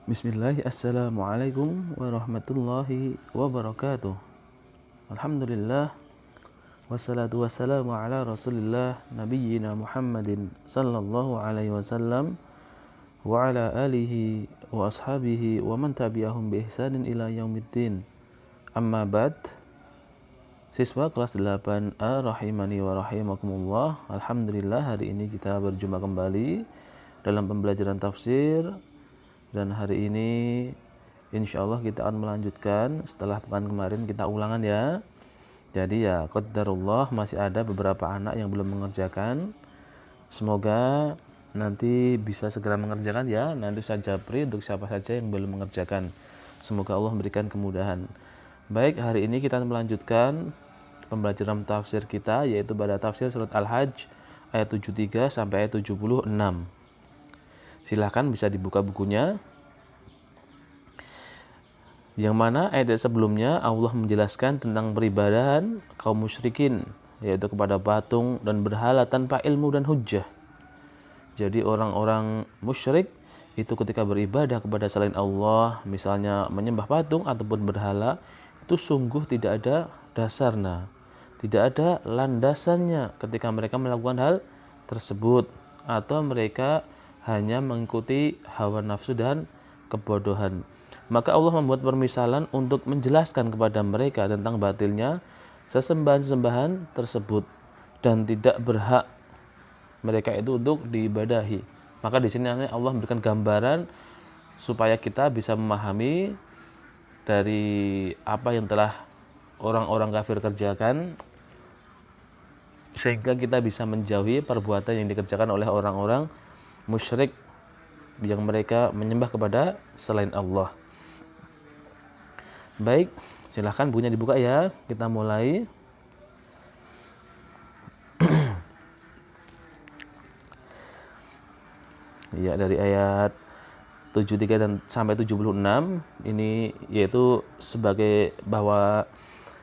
Bismillah, assalamualaikum warahmatullahi wabarakatuh. Alhamdulillah, wassalatu wassalamu ala rasulillah nabiyyina Muhammadin sallallahu alaihi wasallam wa ala alihi wa ashabihi wa man tabi'ahum bi ihsanin ila yaumiddin. Amma ba'd. Siswa kelas 8A rahimani wa rahimakumullah. Alhamdulillah, hari ini kita berjumpa kembali dalam pembelajaran tafsir. Dan hari ini insya Allah kita akan melanjutkan setelah pekan kemarin kita ulangan ya. Jadi ya qadarullah masih ada beberapa anak yang belum mengerjakan. Semoga nanti bisa segera mengerjakan ya. Nanti saya japri untuk siapa saja yang belum mengerjakan. Semoga Allah memberikan kemudahan. Baik, hari ini kita melanjutkan pembelajaran tafsir kita, yaitu pada tafsir surat Al-Hajj ayat 73 sampai ayat 76. Silahkan bisa dibuka bukunya. Yang mana ayat sebelumnya Allah menjelaskan tentang peribadahan kaum musyrikin, yaitu kepada patung dan berhala tanpa ilmu dan hujjah. Jadi orang-orang musyrik itu ketika beribadah kepada selain Allah, misalnya menyembah patung ataupun berhala, itu sungguh tidak ada dasarnya, tidak ada landasannya ketika mereka melakukan hal tersebut, atau mereka hanya mengikuti hawa nafsu dan kebodohan. Maka Allah membuat permisalan untuk menjelaskan kepada mereka tentang batilnya sesembahan-sembahan tersebut dan tidak berhak mereka itu untuk diibadahi. Maka di sini Allah memberikan gambaran supaya kita bisa memahami dari apa yang telah orang-orang kafir kerjakan, sehingga kita bisa menjauhi perbuatan yang dikerjakan oleh orang-orang musyrik yang mereka menyembah kepada selain Allah. Baik, silahkan bukunya dibuka ya. Kita mulai. Ya, dari ayat 73 dan sampai 76 ini, yaitu sebagai bahwa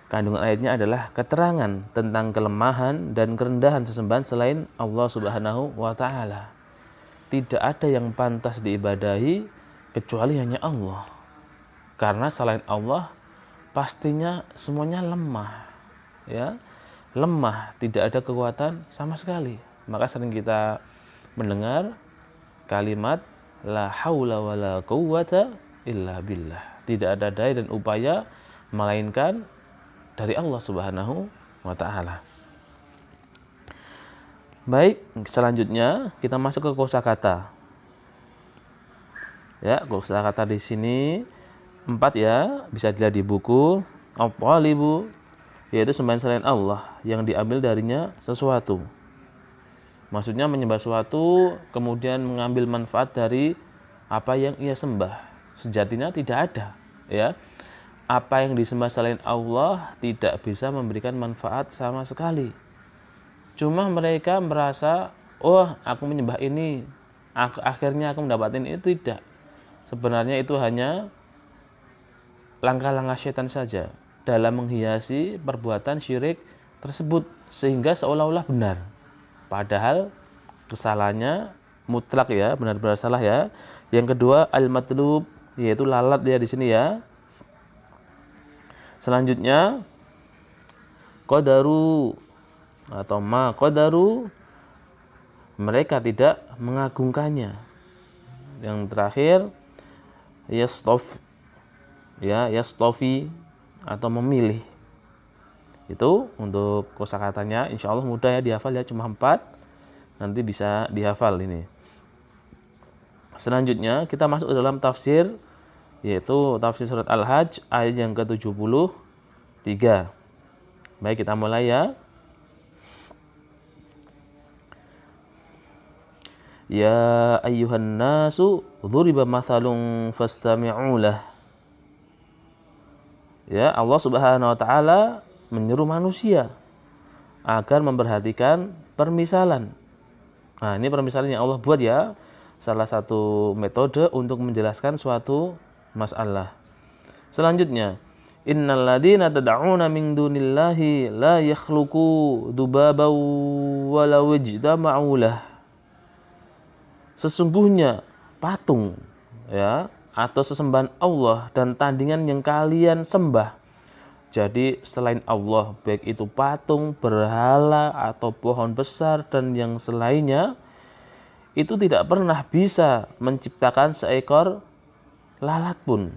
kandungan ayatnya adalah keterangan tentang kelemahan dan kerendahan sesembahan selain Allah Subhanahu wa taala. Tidak ada yang pantas diibadahi kecuali hanya Allah. Karena selain Allah pastinya semuanya lemah. Ya. Lemah, tidak ada kekuatan sama sekali. Maka sering kita mendengar kalimat la haula wala quwwata illa billah. Tidak ada daya dan upaya melainkan dari Allah Subhanahu wa taala. Baik, selanjutnya kita masuk ke kosakata. Ya, kosakata di sini 4 ya, bisa dilihat di buku. Al-Talibu, yaitu sembahan selain Allah yang diambil darinya sesuatu. Maksudnya menyembah sesuatu kemudian mengambil manfaat dari apa yang ia sembah. Sejatinya tidak ada, ya. Apa yang disembah selain Allah tidak bisa memberikan manfaat sama sekali. Cuma mereka merasa, oh aku menyembah ini, akhirnya aku mendapatkan ini. Tidak. Sebenarnya itu hanya langkah-langkah setan saja dalam menghiasi perbuatan syirik tersebut, sehingga seolah-olah benar. Padahal kesalahannya mutlak ya, benar-benar salah ya. Yang kedua al-matlub, yaitu lalat ya di sini ya. Selanjutnya qadaru atau ma qadaru, mereka tidak mengagungkannya. Yang terakhir yastofi atau memilih. Itu untuk kosakatanya, insya Allah mudah ya dihafal ya, cuma 4, nanti bisa dihafal ini. Selanjutnya kita masuk ke dalam tafsir, yaitu tafsir surat Al-Hajj ayat yang ke-73. Baik, kita mulai ya. Ya ayyuhan nasu dhuriba mathalun fastami'u lah. Ya, Allah Subhanahu wa taala menyuruh manusia agar memperhatikan permisalan. Nah, ini permisalan yang Allah buat ya. Salah satu metode untuk menjelaskan suatu masalah. Selanjutnya, innal ladzina tad'una min dunillahi la yakhluqu dubaban walau ijtama'u lah. Sesungguhnya patung ya, atau sesembahan Allah dan tandingan yang kalian sembah. Jadi selain Allah, baik itu patung, berhala, atau pohon besar dan yang selainnya, itu tidak pernah bisa menciptakan seekor lalat pun.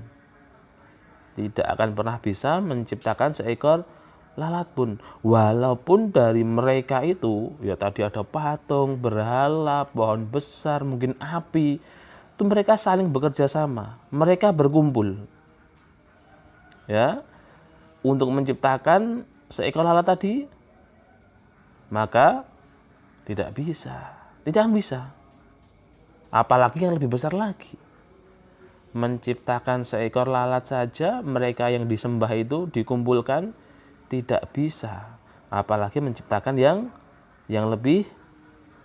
Tidak akan pernah bisa menciptakan seekor lalat pun. Walaupun dari mereka itu, ya tadi ada patung, berhala, pohon besar, mungkin api, itu mereka saling bekerja sama. Mereka berkumpul. Ya, untuk menciptakan seekor lalat tadi, maka tidak bisa. Tidak bisa. Apalagi yang lebih besar lagi. Menciptakan seekor lalat saja, mereka yang disembah itu dikumpulkan tidak bisa, apalagi menciptakan yang lebih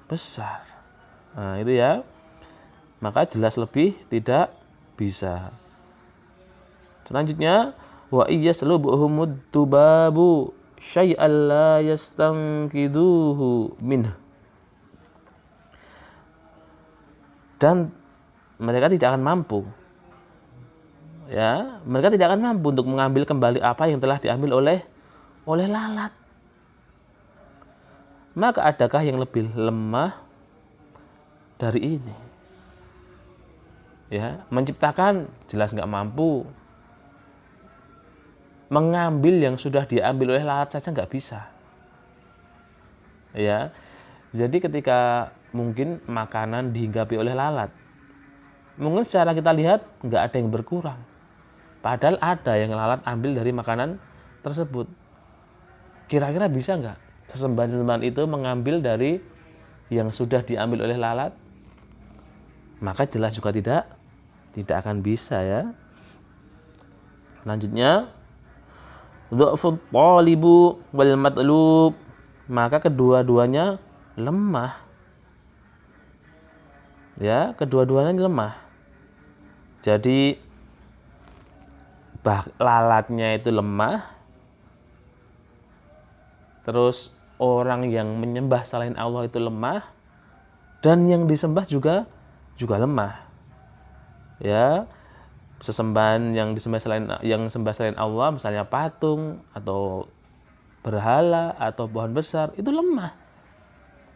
besar. Nah, itu ya, maka jelas lebih tidak bisa. Selanjutnya, wa iyaslubuhumud tubabu syai'an la yastanqiduhu minh. Dan mereka tidak akan mampu. Ya, mereka tidak akan mampu untuk mengambil kembali apa yang telah diambil oleh lalat. Maka adakah yang lebih lemah dari ini? Ya, menciptakan jelas nggak mampu. Mengambil yang sudah diambil oleh lalat saja nggak bisa. Ya, jadi ketika mungkin makanan dihinggapi oleh lalat, mungkin secara kita lihat nggak ada yang berkurang. Padahal ada yang lalat ambil dari makanan tersebut. Kira-kira bisa nggak sesembahan-sesembahan itu mengambil dari yang sudah diambil oleh lalat? Maka jelas juga tidak akan bisa ya. Selanjutnya, dha'fut thalibu wal matlub, maka kedua-duanya lemah. Ya, kedua-duanya lemah. Jadi lalatnya itu lemah, terus orang yang menyembah selain Allah itu lemah, dan yang disembah juga lemah. Ya, sesembahan yang disembah selain Allah, misalnya patung atau berhala atau pohon besar, itu lemah.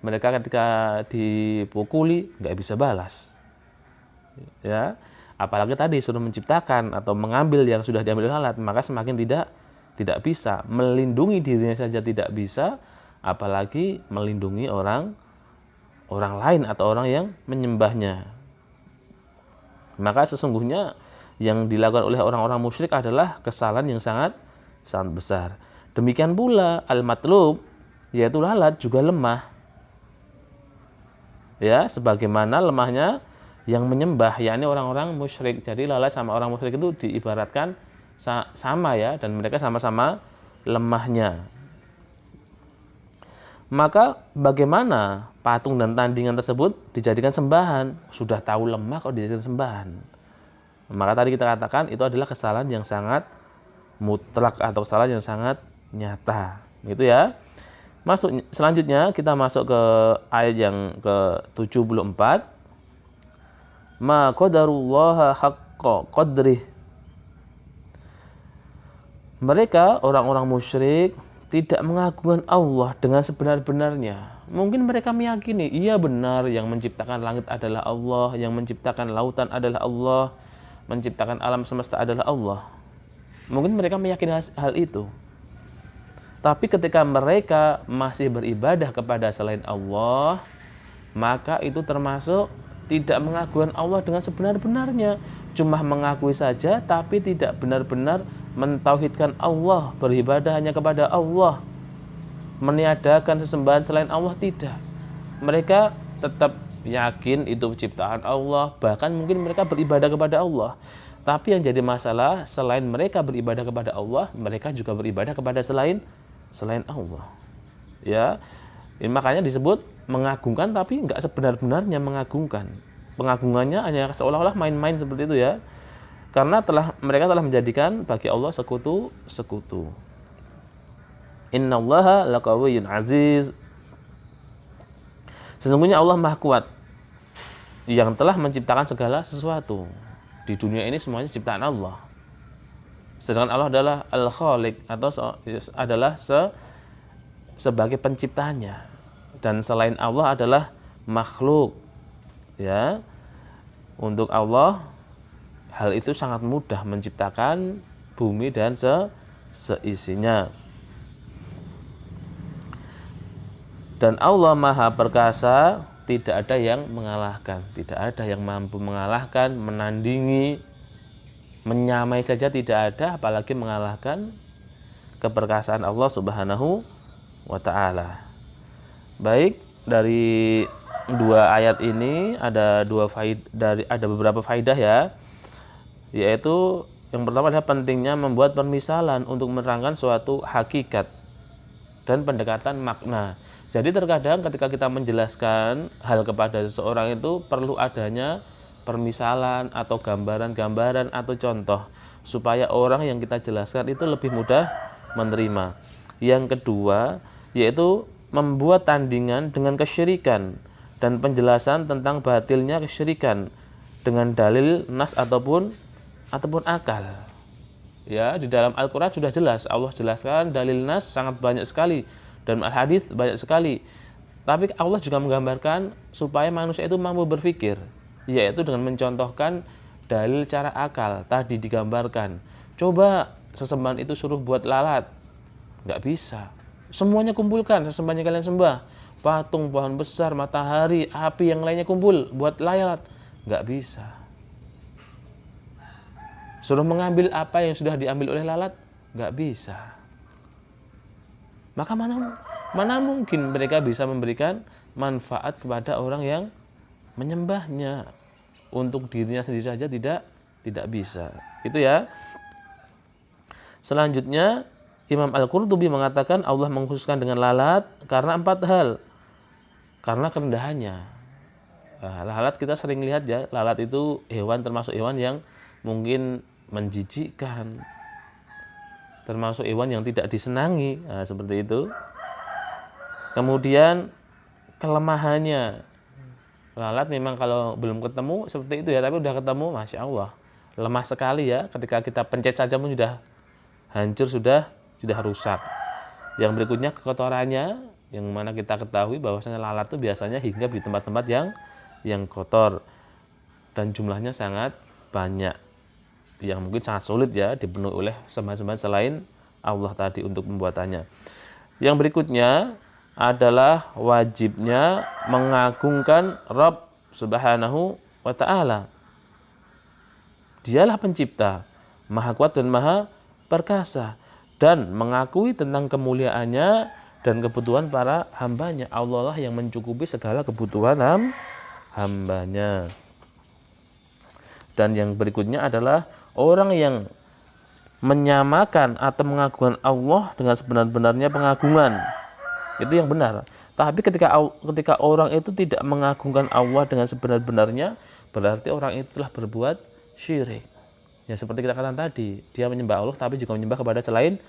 Mereka ketika dipukuli nggak bisa balas. Ya, apalagi tadi suruh menciptakan atau mengambil yang sudah diambil lalat, maka semakin tidak bisa. Melindungi dirinya saja tidak bisa, apalagi melindungi orang lain atau orang yang menyembahnya. Maka sesungguhnya yang dilakukan oleh orang-orang musyrik adalah kesalahan yang sangat besar. Demikian pula al-matlub, yaitu lalat, juga lemah. Ya, sebagaimana lemahnya yang menyembah, yakni orang-orang musyrik. Jadi lalat sama orang musyrik itu diibaratkan sama ya, dan mereka sama-sama lemahnya. Maka bagaimana patung dan tandingan tersebut dijadikan sembahan? Sudah tahu lemah kok dijadikan sembahan. Maka tadi kita katakan itu adalah kesalahan yang sangat mutlak atau kesalahan yang sangat nyata. Gitu ya. Selanjutnya kita masuk ke ayat yang ke-74. Ma qadarullaha haqqa qadrih. Mereka orang-orang musyrik tidak mengagungkan Allah dengan sebenar-benarnya. Mungkin mereka meyakini, iya benar yang menciptakan langit adalah Allah, yang menciptakan lautan adalah Allah, menciptakan alam semesta adalah Allah. Mungkin mereka meyakini hal itu. Tapi ketika mereka masih beribadah kepada selain Allah, maka itu termasuk tidak mengagungkan Allah dengan sebenar-benarnya. Cuma mengakui saja, tapi tidak benar-benar mentauhidkan Allah, beribadah hanya kepada Allah, meniadakan sesembahan selain Allah, tidak. Mereka tetap yakin itu ciptaan Allah, bahkan mungkin mereka beribadah kepada Allah. Tapi yang jadi masalah, selain mereka beribadah kepada Allah, mereka juga beribadah kepada selain Allah. Ya, makanya disebut mengagungkan, tapi nggak sebenar-benarnya mengagungkan. Pengagungannya hanya seolah-olah main-main seperti itu ya. Karena mereka telah menjadikan bagi Allah sekutu. Innallaha laqawiyyun aziz. Sesungguhnya Allah Maha Kuat yang telah menciptakan segala sesuatu. Di dunia ini semuanya ciptaan Allah. Sedangkan Allah adalah Al-Khaliq atau adalah sebagai penciptanya. Dan selain Allah adalah makhluk. Ya. Untuk Allah hal itu sangat mudah menciptakan bumi dan seisinya. Dan Allah Maha Perkasa, tidak ada yang mengalahkan, tidak ada yang mampu mengalahkan, menandingi, menyamai saja tidak ada, apalagi mengalahkan keperkasaan Allah Subhanahu wa taala. Baik, dari dua ayat ini ada beberapa faidah ya. Yaitu yang pertama adalah pentingnya membuat permisalan untuk menerangkan suatu hakikat dan pendekatan makna. Jadi terkadang ketika kita menjelaskan hal kepada seseorang itu perlu adanya permisalan atau gambaran-gambaran atau contoh supaya orang yang kita jelaskan itu lebih mudah menerima. Yang kedua yaitu membuat tandingan dengan kesyirikan dan penjelasan tentang batilnya kesyirikan dengan dalil nas ataupun akal. Ya, di dalam Al-Qur'an sudah jelas, Allah jelaskan dalil nas sangat banyak sekali dan al-hadis banyak sekali. Tapi Allah juga menggambarkan supaya manusia itu mampu berpikir, yaitu dengan mencontohkan dalil cara akal tadi digambarkan. Coba sesembahan itu suruh buat lalat, nggak bisa. Semuanya kumpulkan, sesembahan yang kalian sembah, patung, pohon besar, matahari, api yang lainnya kumpul buat lalat, nggak bisa. Suruh mengambil apa yang sudah diambil oleh lalat, nggak bisa. Maka mana mungkin mereka bisa memberikan manfaat kepada orang yang menyembahnya. Untuk dirinya sendiri saja tidak bisa. Itu ya. Selanjutnya Imam Al-Qurtubi mengatakan Allah mengkhususkan dengan lalat karena 4 hal. Karena kerendahannya. Lalat kita sering lihat ya, lalat itu hewan termasuk hewan yang mungkin menjijikkan, termasuk hewan yang tidak disenangi, seperti itu. Kemudian kelemahannya, lalat memang kalau belum ketemu seperti itu ya, tapi udah ketemu, masya Allah, lemah sekali ya. Ketika kita pencet saja pun sudah hancur, sudah rusak. Yang berikutnya kekotorannya, yang mana kita ketahui bahwasanya lalat itu biasanya hinggap di tempat-tempat yang kotor dan jumlahnya sangat banyak, yang mungkin sangat sulit ya dipenuhi oleh sembahan-sembahan selain Allah tadi untuk pembuatannya. Yang berikutnya adalah wajibnya mengagungkan Rabb Subhanahu wa ta'ala. Dialah pencipta, maha kuat dan maha perkasa, dan mengakui tentang kemuliaannya dan kebutuhan para hambanya. Allah lah yang mencukupi segala kebutuhan hambanya. Dan yang berikutnya adalah orang yang menyamakan atau mengagungkan Allah dengan sebenar-benarnya pengagungan. Itu yang benar. Tapi ketika orang itu tidak mengagungkan Allah dengan sebenar-benarnya, berarti orang itu telah berbuat syirik. Ya seperti kita katakan tadi, dia menyembah Allah tapi juga menyembah kepada selain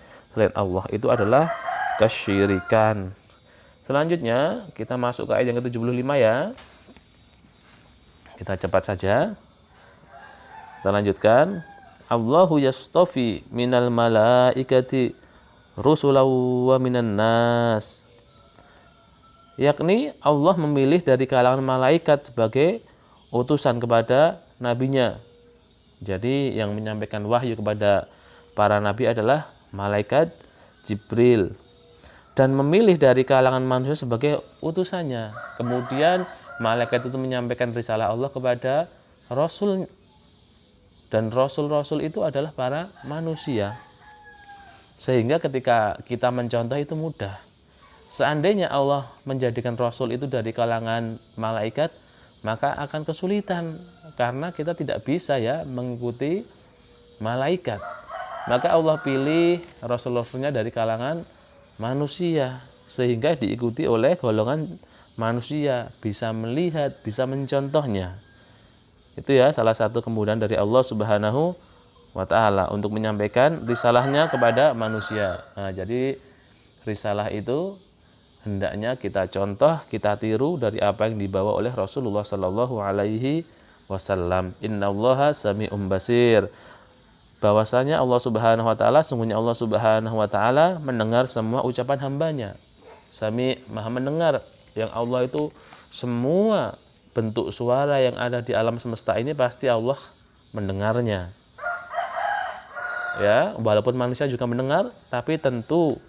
Allah. Itu adalah kesyirikan. Selanjutnya kita masuk ke ayat yang ke-75 ya. Kita cepat saja. Kita lanjutkan. Allahu yastafi minal malaikati rusulan wa minan nas. Yakni Allah memilih dari kalangan malaikat sebagai utusan kepada nabinya. Jadi yang menyampaikan wahyu kepada para nabi adalah malaikat Jibril, dan memilih dari kalangan manusia sebagai utusannya. Kemudian malaikat itu menyampaikan risalah Allah kepada rasul, dan rasul-rasul itu adalah para manusia. Sehingga ketika kita mencontoh itu mudah. Seandainya Allah menjadikan rasul itu dari kalangan malaikat, maka akan kesulitan karena kita tidak bisa ya mengikuti malaikat. Maka Allah pilih rasul-rasulnya dari kalangan manusia sehingga diikuti oleh golongan manusia, bisa melihat, bisa mencontohnya. Itu ya salah satu kemudahan dari Allah Subhanahu wa ta'ala untuk menyampaikan risalahnya kepada manusia. Nah, jadi risalah itu hendaknya kita contoh, kita tiru dari apa yang dibawa oleh Rasulullah Sallallahu Alaihi wasallam. Innallaha sami'un basir. Bahwasanya Allah Subhanahu wa taala, sungguhnya Allah Subhanahu wa taala mendengar semua ucapan hambanya. Sami, Maha mendengar. Yang Allah itu semua bentuk suara yang ada di alam semesta ini pasti Allah mendengarnya. Ya, walaupun manusia juga mendengar, tapi tentu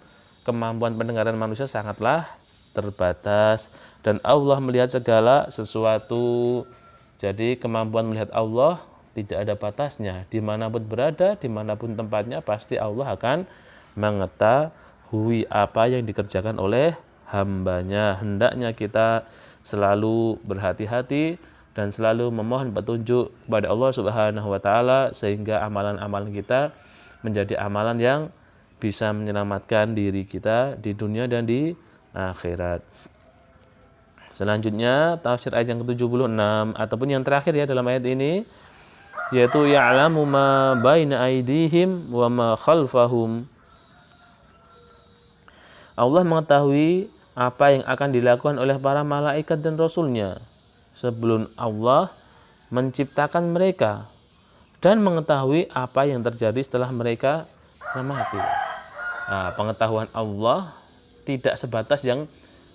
kemampuan pendengaran manusia sangatlah terbatas dan Allah melihat segala sesuatu. Jadi kemampuan melihat Allah tidak ada batasnya. Dimanapun berada, dimanapun tempatnya, pasti Allah akan mengetahui apa yang dikerjakan oleh hambanya. Hendaknya kita selalu berhati-hati dan selalu memohon petunjuk kepada Allah Subhanahu wa taala sehingga amalan-amalan kita menjadi amalan yang bisa menyelamatkan diri kita di dunia dan di akhirat. Selanjutnya tafsir ayat yang ke-76 ataupun yang terakhir ya dalam ayat ini, yaitu ya'lamu ma baina aydihim wa ma khalfahum. Allah mengetahui apa yang akan dilakukan oleh para malaikat dan rasulnya sebelum Allah menciptakan mereka dan mengetahui apa yang terjadi setelah mereka mati. Nah, pengetahuan Allah tidak sebatas yang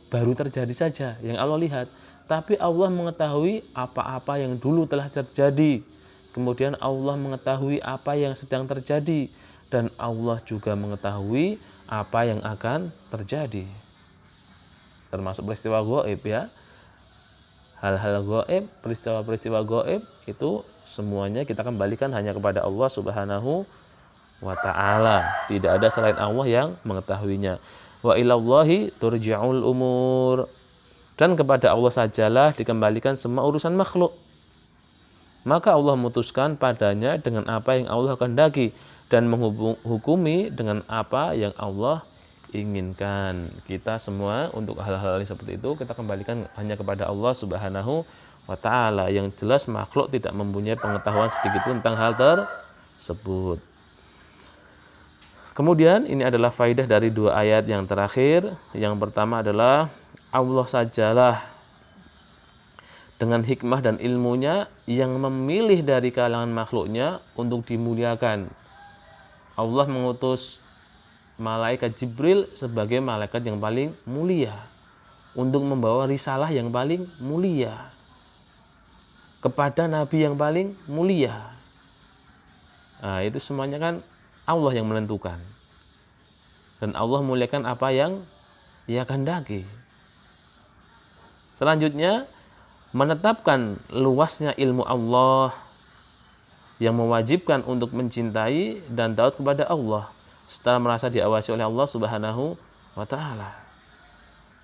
baru terjadi saja, yang Allah lihat, tapi Allah mengetahui apa-apa yang dulu telah terjadi. Kemudian Allah mengetahui apa yang sedang terjadi dan Allah juga mengetahui apa yang akan terjadi. Termasuk peristiwa gaib ya. Hal-hal gaib, peristiwa-peristiwa gaib itu semuanya kita kembalikan hanya kepada Allah Subhanahu wa ta'ala. Tidak ada selain Allah yang mengetahuinya. Wa ilallahi turja'ul umur. Dan kepada Allah sajalah dikembalikan semua urusan makhluk. Maka Allah memutuskan padanya dengan apa yang Allah kehendaki dan menghukumi dengan apa yang Allah inginkan. Kita semua untuk hal-hal seperti itu kita kembalikan hanya kepada Allah Subhanahu wa ta'ala. Yang jelas makhluk tidak mempunyai pengetahuan sedikit pun tentang hal tersebut. Kemudian ini adalah faidah dari dua ayat yang terakhir. Yang pertama adalah Allah sajalah dengan hikmah dan ilmunya yang memilih dari kalangan makhluknya untuk dimuliakan. Allah mengutus malaikat Jibril sebagai malaikat yang paling mulia untuk membawa risalah yang paling mulia kepada nabi yang paling mulia. Nah, itu semuanya kan Allah yang menentukan. Dan Allah muliakan apa yang Ia kehendaki. Selanjutnya, menetapkan luasnya ilmu Allah yang mewajibkan untuk mencintai dan taat kepada Allah setelah merasa diawasi oleh Allah Subhanahu wa ta'ala.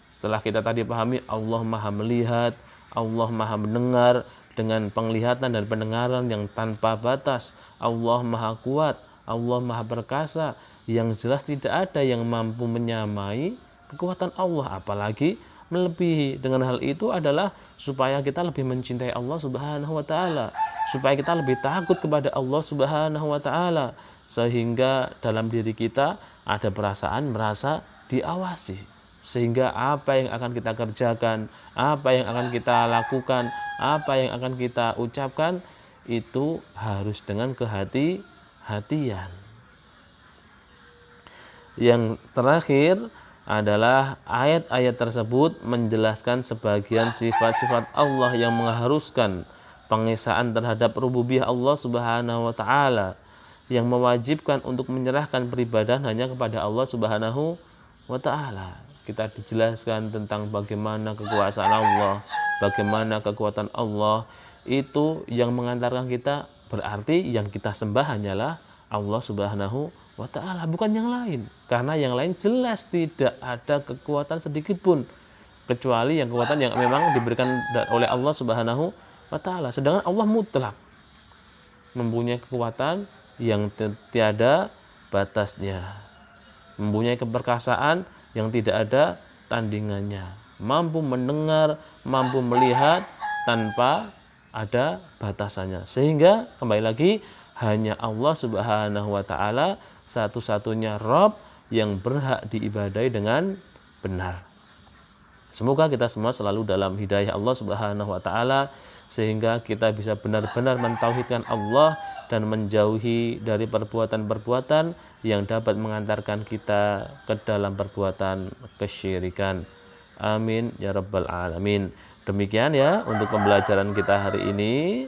Setelah kita tadi pahami Allah Maha melihat, Allah Maha mendengar dengan penglihatan dan pendengaran yang tanpa batas, Allah Maha kuat, Allah Maha perkasa, yang jelas tidak ada yang mampu menyamai kekuatan Allah, apalagi melebihi. Dengan hal itu adalah supaya kita lebih mencintai Allah Subhanahu wa ta'ala, supaya kita lebih takut kepada Allah Subhanahu wa ta'ala, sehingga dalam diri kita ada perasaan merasa diawasi, sehingga apa yang akan kita kerjakan, apa yang akan kita lakukan, apa yang akan kita ucapkan itu harus dengan kehati-hatian. Yang terakhir adalah ayat-ayat tersebut menjelaskan sebagian sifat-sifat Allah yang mengharuskan pengesaan terhadap rububiyah Allah Subhanahu wa ta'ala, yang mewajibkan untuk menyerahkan peribadahan hanya kepada Allah Subhanahu wa ta'ala. Kita dijelaskan tentang bagaimana kekuasaan Allah, bagaimana kekuatan Allah, itu yang mengantarkan kita, berarti yang kita sembah hanyalah Allah Subhanahu wa ta'ala, bukan yang lain. Karena yang lain jelas tidak ada kekuatan sedikit pun, kecuali yang kekuatan yang memang diberikan oleh Allah Subhanahu wa ta'ala. Sedangkan Allah mutlak, mempunyai kekuatan yang tiada batasnya, mempunyai keperkasaan yang tidak ada tandingannya, mampu mendengar, mampu melihat tanpa ada batasannya. Sehingga kembali lagi hanya Allah Subhanahu wa ta'ala satu-satunya Rabb yang berhak diibadai dengan benar. Semoga kita semua selalu dalam hidayah Allah Subhanahu wa ta'ala, sehingga kita bisa benar-benar mentauhidkan Allah dan menjauhi dari perbuatan-perbuatan yang dapat mengantarkan kita ke dalam perbuatan kesyirikan. Amin ya rabbal alamin. Demikian ya untuk pembelajaran kita hari ini.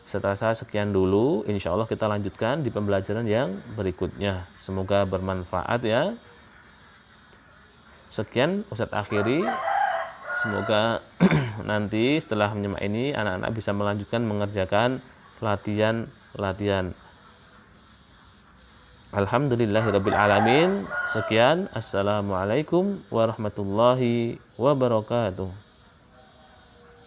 Setelah saya sekian dulu, insya Allah kita lanjutkan di pembelajaran yang berikutnya. Semoga bermanfaat ya. Sekian Ustadz akhiri. Semoga nanti setelah menyimak ini anak-anak bisa melanjutkan mengerjakan latihan. Alhamdulillahirabbil alamin. Sekian. Assalamualaikum warahmatullahi wabarakatuh.